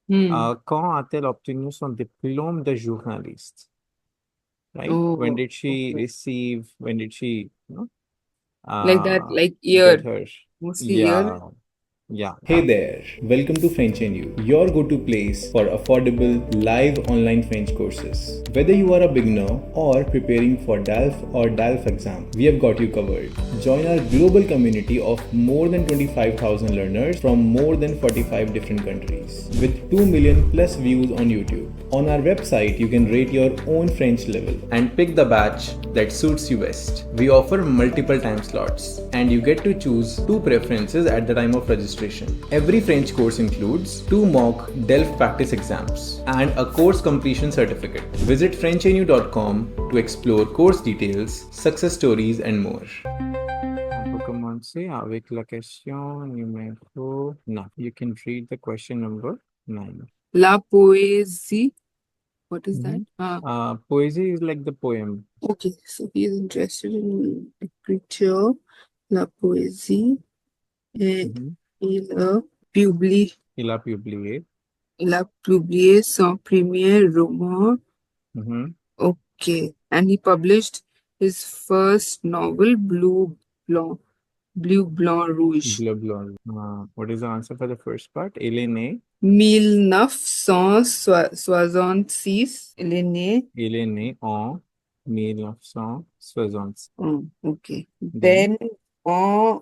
Hmm. Quand a-t-elle obtenu son diplôme de journaliste? Right? When Oh, did she okay. receive, when did she, Like that, uh, like get year, her, mostly year. yeah, yeah. Hey there, welcome to frenchnyou, your go-to place for affordable live online French courses. Whether you are a beginner or preparing for DELF or DELF exam, we have got you covered. Join our global community of more than 25,000 learners from more than 45 different countries with 2 million plus views on YouTube. On our website, you can rate your own French level and pick the batch that suits you best. We offer multiple time slots and you get to choose two preferences at the time of registration. Every French course includes two mock DELF practice exams and a course completion certificate. Visit frenchnyou.com to explore course details, success stories, and more. On peut commencer avec la question numéro 9. You can read the question number 9. La poésie. What is that? Mhm. Poesy is like the poem. Okay. So he is interested in literature. La poésie. Et Mhm. il a publié, Il a publié. il a publié son premier roman. Mhm. Okay. And he published his first novel, Blue, Blanc, Rouge. Bleu blanc. What is the answer for the first part? Il est né. 1966. Il est né. Il est né en 1960. Oh, okay. Then, Then, en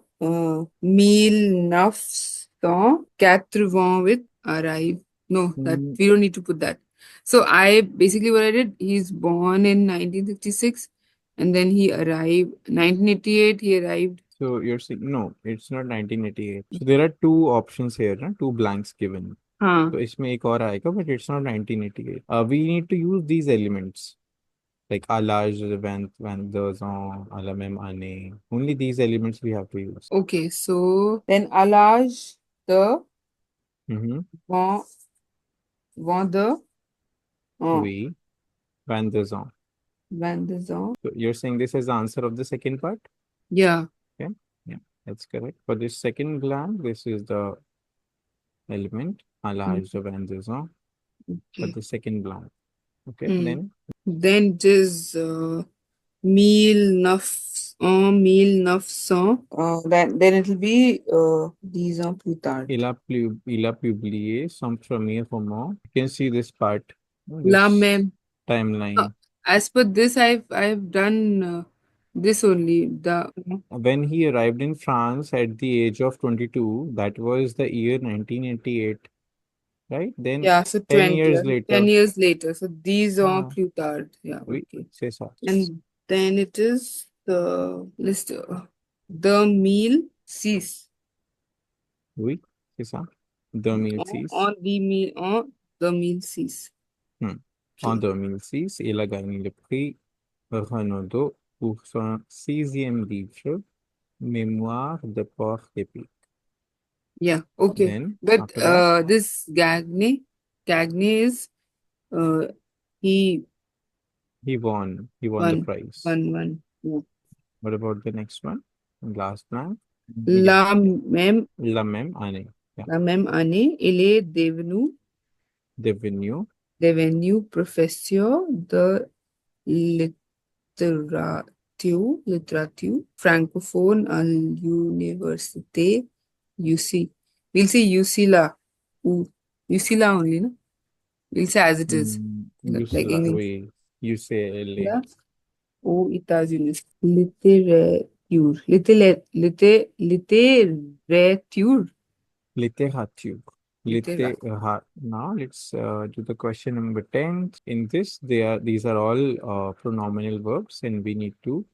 1988 arrived. No, that mm, we don't need to put that. So I basically what I did, he's born in 1966 and then he arrived 1988 he arrived. so you're saying, no, it's not 1988. So there are two options here, na? Two blanks given. Huh. So इसमें एक और आएगा, but it's not 1988. We need to use these elements like à l'âge de 22 ans, à la même année. Only these elements we have to use. Okay, so then Alaj the Mm-hmm. vent, vent de Oui, 22 ans. 22 ans. So you're saying this is the answer of the second part? Yeah. Okay, yeah, that's correct. For this second blank, this is the element à Mm, l'âge de 22 ans. For okay. the second blank. Okay, Mm. then Then it is 1900. Then it will be 10 ans plus tard. il a publié son premier roman. You can see this part, La this même. Uh, timeline. as per this, I've done this only. The When he arrived in France at the age of 22, that was the year 1988, right? Then yeah, so 10 20, years 10 later, years later. So these are ah, plus tard. Yeah, oui, okay. c'est ça. And then it is the list. The meal cease. Oui, c'est ça. 2006. On the meal cease. Hmm. En Okay. 2006, il a gagné le prix Renaudot pour son sixième livre, Mémoire de Port-Épic. Yeah, okay. Then, But after that, this Gagne is uh he he won the won prize. one. Yeah. What about the next one? Last blank. Yeah, La même la même année. Yeah, la même année, il est devenu devenu professeur de littérature francophone à l'université UC. We'll say UC la. Ou UC la only, no? We'll say as it is. Like English. oui, UCLA. Yeah. Ou États-Unis. Littérature. Literature. Littérature. Now let's do the question number 10. In this, these are all pronominal verbs, and we need to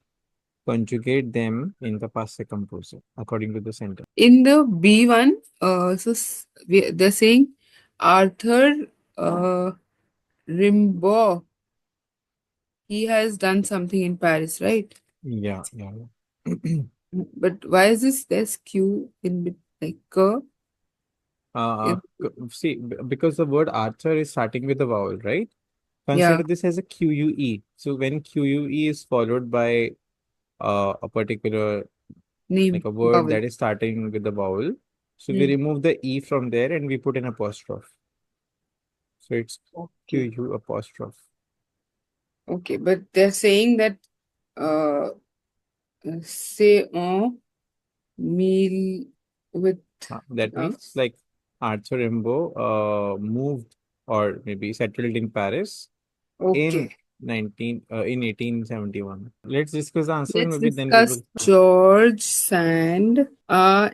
conjugate them in the past composer according to the sentence. In the B1, they're saying Arthur Rimbaud, he has done something in Paris, right? Yeah, yeah. But why is this there's Q in like Uh, in, see, because the word Arthur is starting with a vowel, right? yeah, Consider this as a QUE. So when QUE is followed by a particular, like name a word vowel. that is starting with the vowel, so we Hmm. remove the E from there and we put an apostrophe. So it's Okay. QU apostrophe. Okay, but they're saying that uh say on meal with That uh, means like Arthur Rimbaud moved or maybe settled in Paris in okay. 1871. Let's discuss the answer. Let's Maybe then we discuss will. George Sand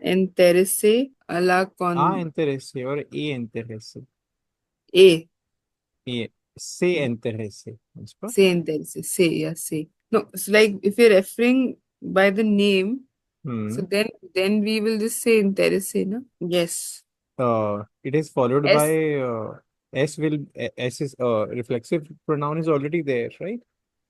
interesse à la A con intéressé or E intéressé. A. E. C intéressé, n'est-ce pas? Say interesse. Say, yeah, say. No, it's like if you're referring by the name, so Hmm. then we will just say interesse, no? Yes. It is followed S. by S is reflexive pronoun is already there, right?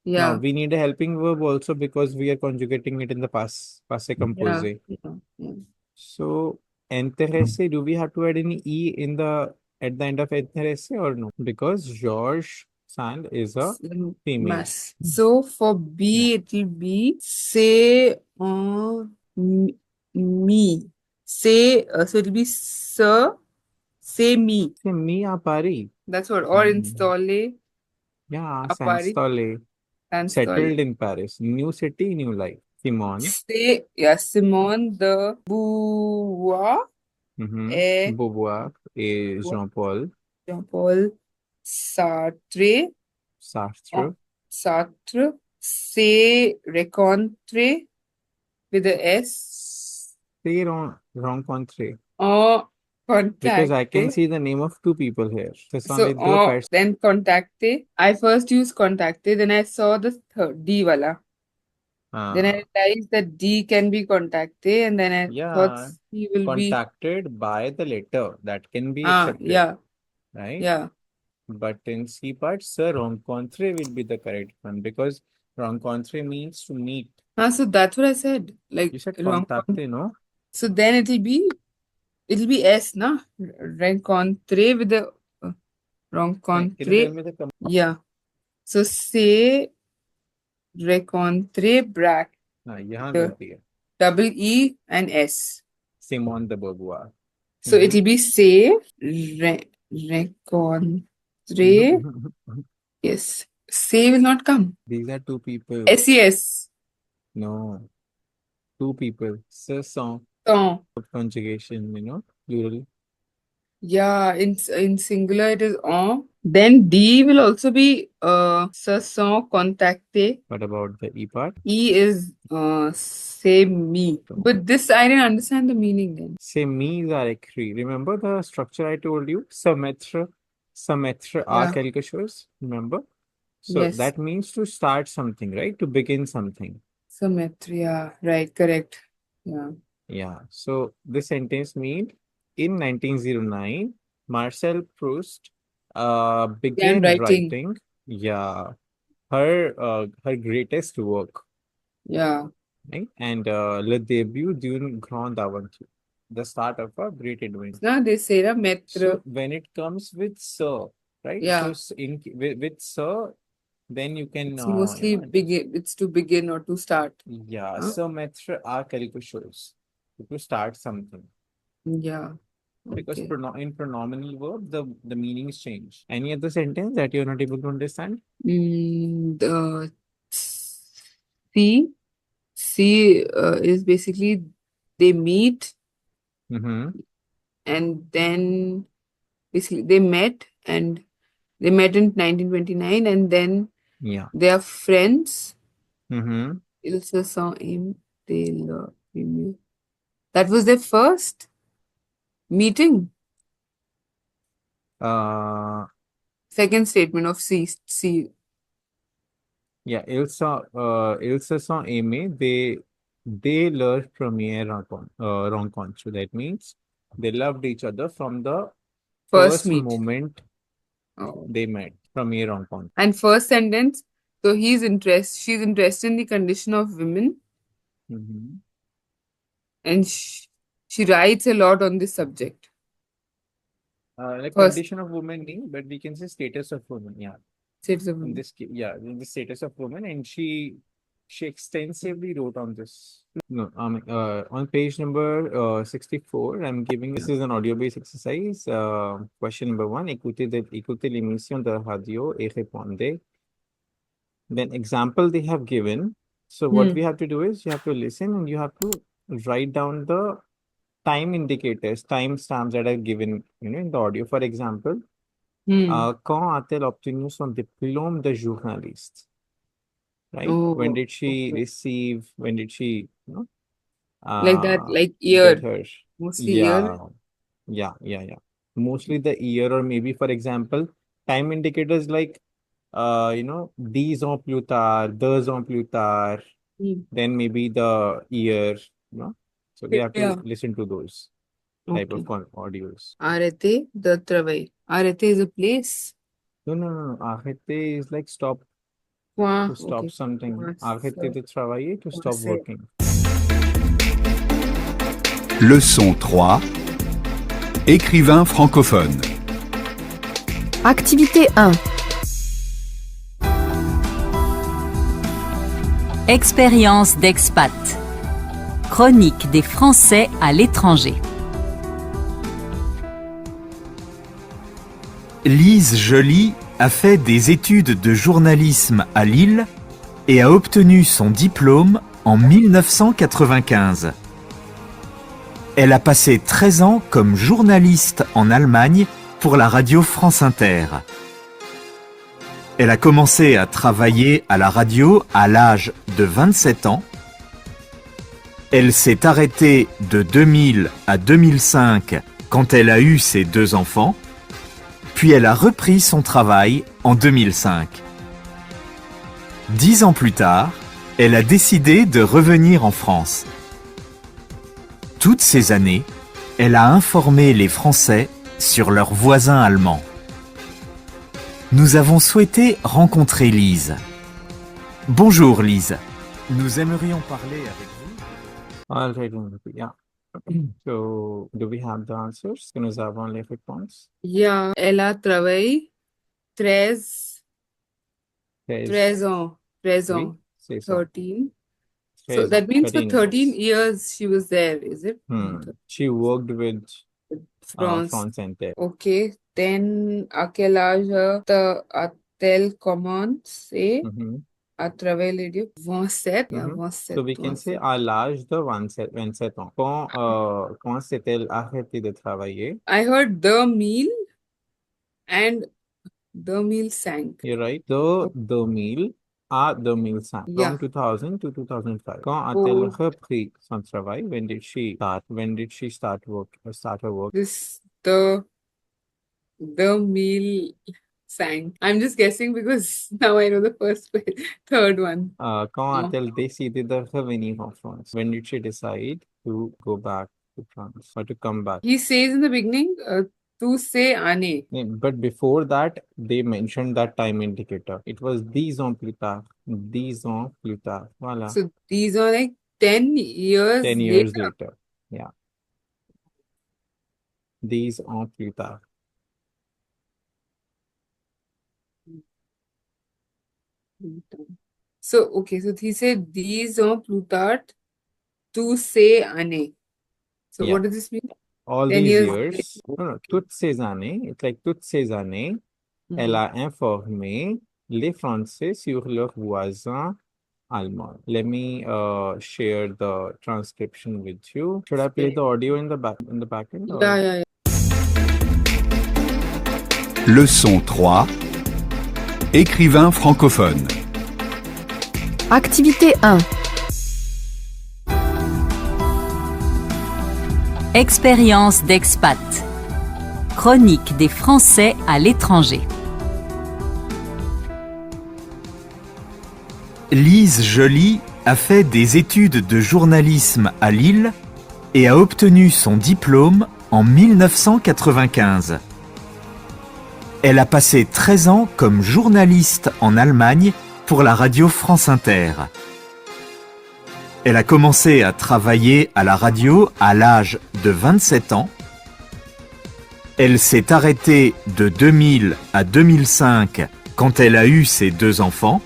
Now Yeah. we need a helping verb also because we are conjugating it in the passé Yeah. composé. Yeah. Yeah. So intéressé, do we have to add any E in the at the end of intéressé or no? Because George Sand is a female. Mass. So for Yeah. B, it will be say me. Say, so it will be sir, say me. Say me a Paris. That's what. Or installe Yeah, a Paris. Sanstole. Installe. Settled in Paris. New city, new life. Simone. Say, yeah, Simone the Beauvoir et Beauvoir et Jean-Paul Jean-Paul Sartre. Sartre. Sartre. Say rencontre with the S. They rencontré. En Because I can contacte. see the name of two people here. Ce sont So, les deux personnes. then contacte. I first used contacte, then I saw the third D wala. Then I realized that D can be contacte, and then I thought Yeah, C will be. contacted by the letter. That can be accepted, Yeah, right? yeah. But in C part, sir, rencontre will be the correct one because rencontre means to meet. So that's what I said. Like You said wrong. contacte, no? So then it'll be S, na? Rencontre with the Can you rencontre. tell me the Yeah. So say rencontre bracket यहाँ गलती है. double E and S. Simone de Beauvoir. So it'll be say rencontre. Yes. Say will not come. These are two people. SES. No, two people. Ce sont Oh. conjugation, plural. Yeah, in singular it is on. Then D will also be se sont contactés. What about the E part? E is say me. But this I didn't understand the meaning then. Say me are écrit. Remember the structure I told you? Se mettre à Yeah. quelque chose. Remember? So Yes. that means to start something, right? To begin something. Symmetria. Right, correct. Yeah. Yeah. So this sentence means in 1909, Marcel Proust began writing. Yeah, her greatest work, Yeah. right? And le début d'une grande aventure, the start of a great adventure. Now they say the So metro. when it comes with sir, right? Yeah. So with sir, then you can It's mostly begin. It's to begin or to start. yeah, Huh? se mettre à quelque chose, to start something. Yeah. Because Okay. in pronominal verb, the meanings change. Any other sentence that you're not able to understand? The C is basically they meet and then basically they met in 1929 and then Yeah. they are friends. Mm-hmm. Ils se sont aimés. That was their first meeting. Second statement of C. Yeah, ils se sont aimés dès leur première rencontre. That means they loved each other from the First first meet. moment Oh. they met. Première rencontre. And first sentence, so she's interested in the condition of women. Mm-hmm. And she writes a lot on this subject. Like First, condition of woman, but we can say status of woman. Yeah. status of In women. this, yeah, in the status of woman, and she she extensively wrote on this. No, on page number 64, I'm giving this is an audio-based exercise. Question number 1, écoutez l'émission de radio et répondez. Then example they have given. So what we have to do is you have to listen and you have to write down the time indicators, time stamps that are given, in the audio. For example, quand a-t-elle obtenu son diplôme de journaliste? Right? Oh, When did she okay. receive? When did she, Like that, like get year, her? mostly year. Yeah. Mostly the year, or maybe, for example, time indicators like, 10 ans plus tard, 2 ans plus tard, then maybe the year, So we have to listen to those type of audios. Arrêtez de travailler. Arrêtez is a place. No. Arrêter is like stop, to stop something. Arrêter de travailler, to stop working. Leçon 3. Écrivain francophone. Activité 1. Expérience d'expat. Chronique des Français à l'étranger. Lise Joly a fait des études de journalisme à Lille et a obtenu son diplôme en 1995. Elle a passé 13 ans comme journaliste en Allemagne pour la radio France Inter. Elle a commencé à travailler à la radio à l'âge de 27 ans. Elle s'est arrêtée de 2000 à 2005 quand elle a eu ses 2 enfants, puis elle a repris son travail en 2005. 10 ans plus tard, elle a décidé de revenir en France. Toutes ces années, elle a informé les Français sur leurs voisins allemands. Nous avons souhaité rencontrer Lise. Bonjour Lise, nous aimerions parler avec vous. All right, yeah. So, do we have the answers? Que nous avons les réponses? Yeah, elle a travaillé 13 ans. Oui, c'est ça. 13. 13 So that means for 13 13 years she was there, is it? She worked with France. France Inter. Okay. Then, à quel âge a-t-elle commencé à travailler? 27. Yeah, 27. So we can say à l'âge de 27 ans. Quand s'est-elle arrêtée de travailler? I heard 2000 and 2005. You're right. De 2000 à 2005. Yeah. From 2000 to 2005. Quand a-t-elle repris son travail? When did she start? When did she start her work? This the meal sang. I'm just guessing because now I know the third one. Quand a-t-elle décidé de revenir en France? When did she decide to go back to France or to come back? He says in the beginning, tu sais ané. But before that, they mentioned that time indicator. It was 10 ans plus tard. 10 ans plus tard. Voilà. So these are like 10 years 10 years later. Yeah. 10 ans plus tard. So, okay, so he said 10 ans plus tard, tu sais ané. So Yeah. what does this mean? All 10 these years years, toutes ces années, it's like toutes ces années, elle a informé les Français sur leurs voisins allemands. Let me share the transcription with you. Should I play the audio in the back end? Or? Yeah. Leçon 3. Écrivain francophone. Activité 1. Expérience d'expat. Chronique des Français à l'étranger. Lise Joly a fait des études de journalisme à Lille et a obtenu son diplôme en 1995. Elle a passé 13 ans comme journaliste en Allemagne pour la radio France Inter. Elle a commencé à travailler à la radio à l'âge de 27 ans. Elle s'est arrêtée de 2000 à 2005 quand elle a eu ses 2 enfants.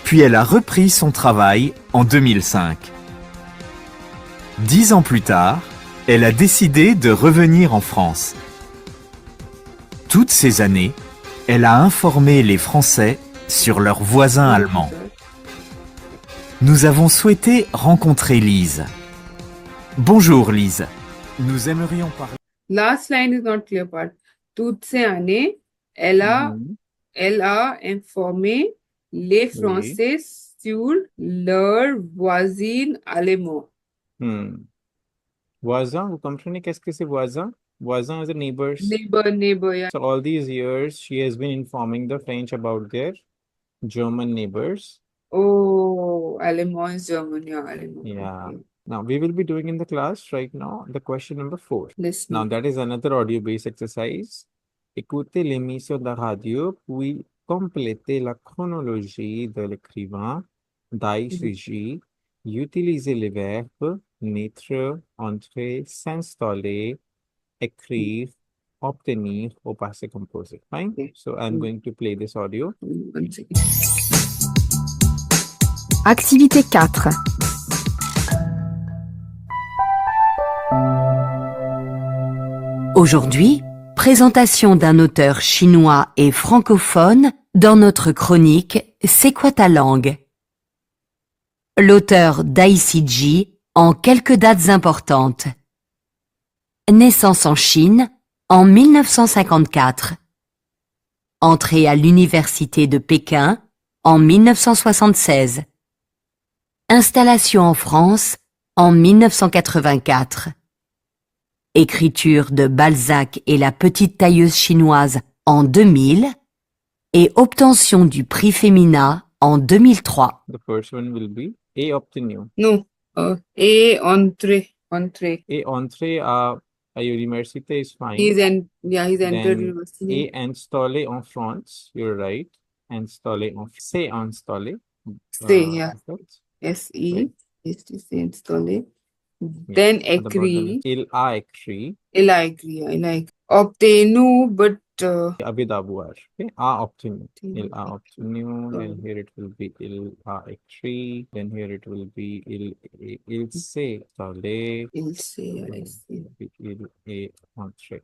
puis elle a repris son travail en 2005. 10 ans plus tard, elle a décidé de revenir en France. Toutes ces années, elle a informé les Français sur leurs voisins allemands. Nous avons souhaité rencontrer Lise. Bonjour Lise, nous aimerions parler... Last line is not clear part. Toutes ces années, elle a informé les Français sur leurs voisins allemands. Voisin, vous comprenez qu'est-ce que c'est voisin? Voisin is a neighbors. Neighbor, yeah. So all these years, she has been informing the French about their German neighbors. Oh, allemand is German, yeah, allemand. Yeah. Okay. Now, we will be doing in the class right now the question number 4. Listening. Now, that is another audio-based exercise. Écoutez l'émission de radio, puis complétez la chronologie de l'écrivain d'ICG. Utilisez les verbes naître, entrer, s'installer, écrire, obtenir au passé composé. Fine? Okay. So, I'm going to play this audio. 1 second. Activité 4. Aujourd'hui, présentation d'un auteur chinois et francophone dans notre chronique C'est quoi ta langue? L'auteur d'ICG en quelques dates importantes. Naissance en Chine en 1954. Entrée à l'université de Pékin en 1976. Installation en France en 1984. Écriture de Balzac et la petite tailleuse chinoise en 2000 et obtention du prix Femina en 2003. The first one will be et obtenu. No. Et entrée. Et entrer à université is fine. He's entered Then university. et installé en France, you're right. Installé en c'est installé. Say, yeah. Right. S-E. C'est installé. Then At the bottom, écrit. il a écrit. Il a écrit. Obtenu, but Avec d'avoir. Okay. A obtenu. Il a obtenu. Then here it will be il a écrit. Then here it will be il s'est installé. il s'est, I see. Il est entré.